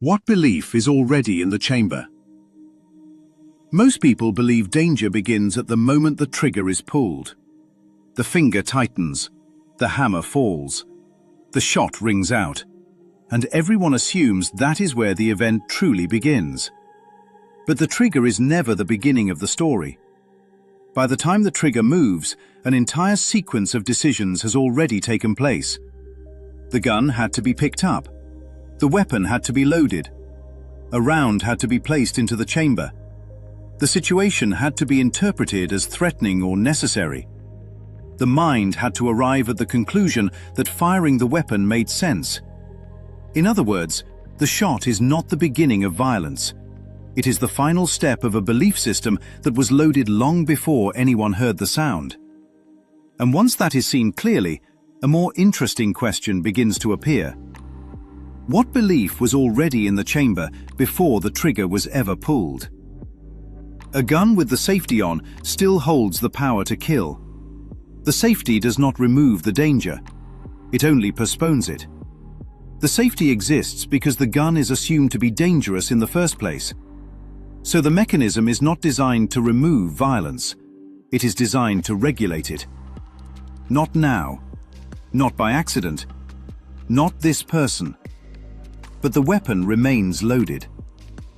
What belief is already in the chamber? Most people believe danger begins at the moment the trigger is pulled. The finger tightens, the hammer falls, the shot rings out, and everyone assumes that is where the event truly begins. But the trigger is never the beginning of the story. By the time the trigger moves, an entire sequence of decisions has already taken place. The gun had to be picked up. The weapon had to be loaded. A round had to be placed into the chamber. The situation had to be interpreted as threatening or necessary. The mind had to arrive at the conclusion that firing the weapon made sense. In other words, the shot is not the beginning of violence. It is the final step of a belief system that was loaded long before anyone heard the sound. And once that is seen clearly, a more interesting question begins to appear. What belief was already in the chamber before the trigger was ever pulled? A gun with the safety on still holds the power to kill. The safety does not remove the danger. It only postpones it. The safety exists because the gun is assumed to be dangerous in the first place. So the mechanism is not designed to remove violence. It is designed to regulate it. Not now. Not by accident. Not this person. But the weapon remains loaded.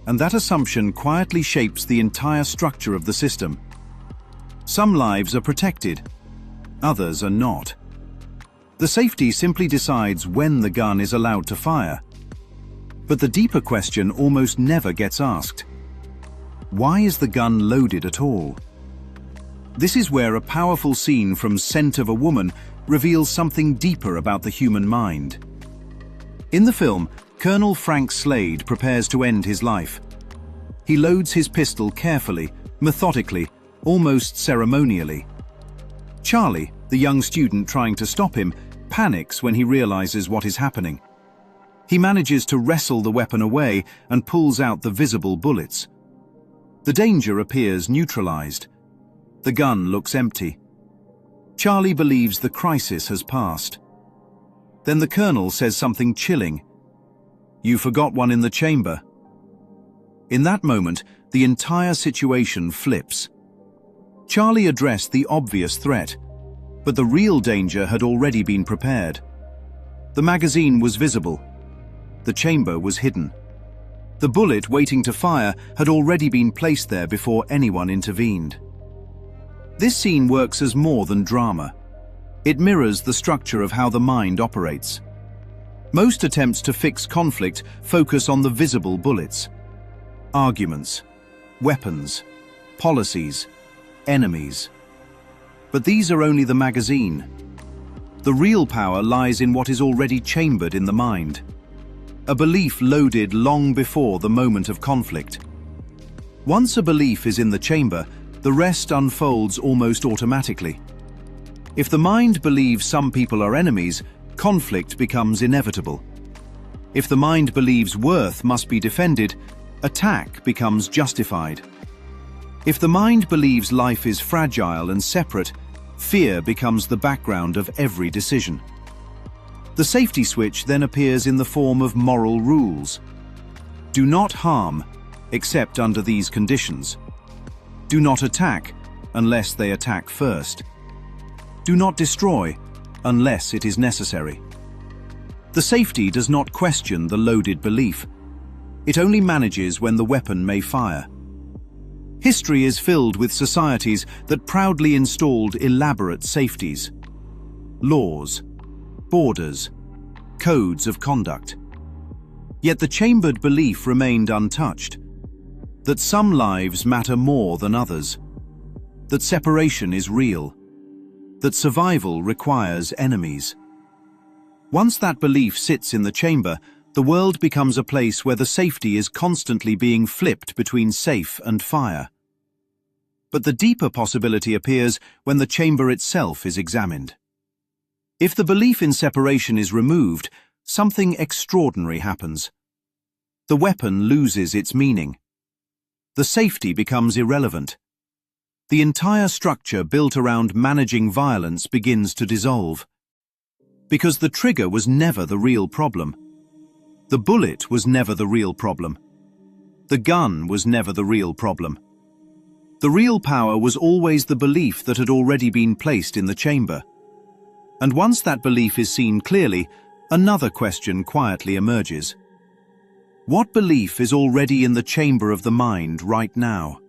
And that assumption quietly shapes the entire structure of the system. Some lives are protected. Others are not. The safety simply decides when the gun is allowed to fire. But the deeper question almost never gets asked. Why is the gun loaded at all? This is where a powerful scene from Scent of a Woman reveals something deeper about the human mind. In the film, Colonel Frank Slade prepares to end his life. He loads his pistol carefully, methodically, almost ceremonially. Charlie, the young student trying to stop him, panics when he realizes what is happening. He manages to wrestle the weapon away and pulls out the visible bullets. The danger appears neutralized. The gun looks empty. Charlie believes the crisis has passed. Then the colonel says something chilling. "You forgot one in the chamber." In that moment, the entire situation flips. Charlie addressed the obvious threat, but the real danger had already been prepared. The magazine was visible. The chamber was hidden. The bullet waiting to fire had already been placed there before anyone intervened. This scene works as more than drama. It mirrors the structure of how the mind operates. Most attempts to fix conflict focus on the visible bullets. Arguments, weapons, policies, enemies. But these are only the magazine. The real power lies in what is already chambered in the mind. A belief loaded long before the moment of conflict. Once a belief is in the chamber, the rest unfolds almost automatically. If the mind believes some people are enemies, conflict becomes inevitable. If the mind believes worth must be defended, attack becomes justified. If the mind believes life is fragile and separate, fear becomes the background of every decision. The safety switch then appears in the form of moral rules. Do not harm, except under these conditions. Do not attack, unless they attack first. Do not destroy, unless it is necessary. The safety does not question the loaded belief. It only manages when the weapon may fire. History is filled with societies that proudly installed elaborate safeties. Laws, borders, codes of conduct. Yet the chambered belief remained untouched. That some lives matter more than others. That separation is real. That survival requires enemies. Once that belief sits in the chamber, the world becomes a place where the safety is constantly being flipped between safe and fire. But the deeper possibility appears when the chamber itself is examined. If the belief in separation is removed, something extraordinary happens. The weapon loses its meaning. The safety becomes irrelevant. The entire structure built around managing violence begins to dissolve. Because the trigger was never the real problem. The bullet was never the real problem. The gun was never the real problem. The real power was always the belief that had already been placed in the chamber. And once that belief is seen clearly, another question quietly emerges. What belief is already in the chamber of the mind right now?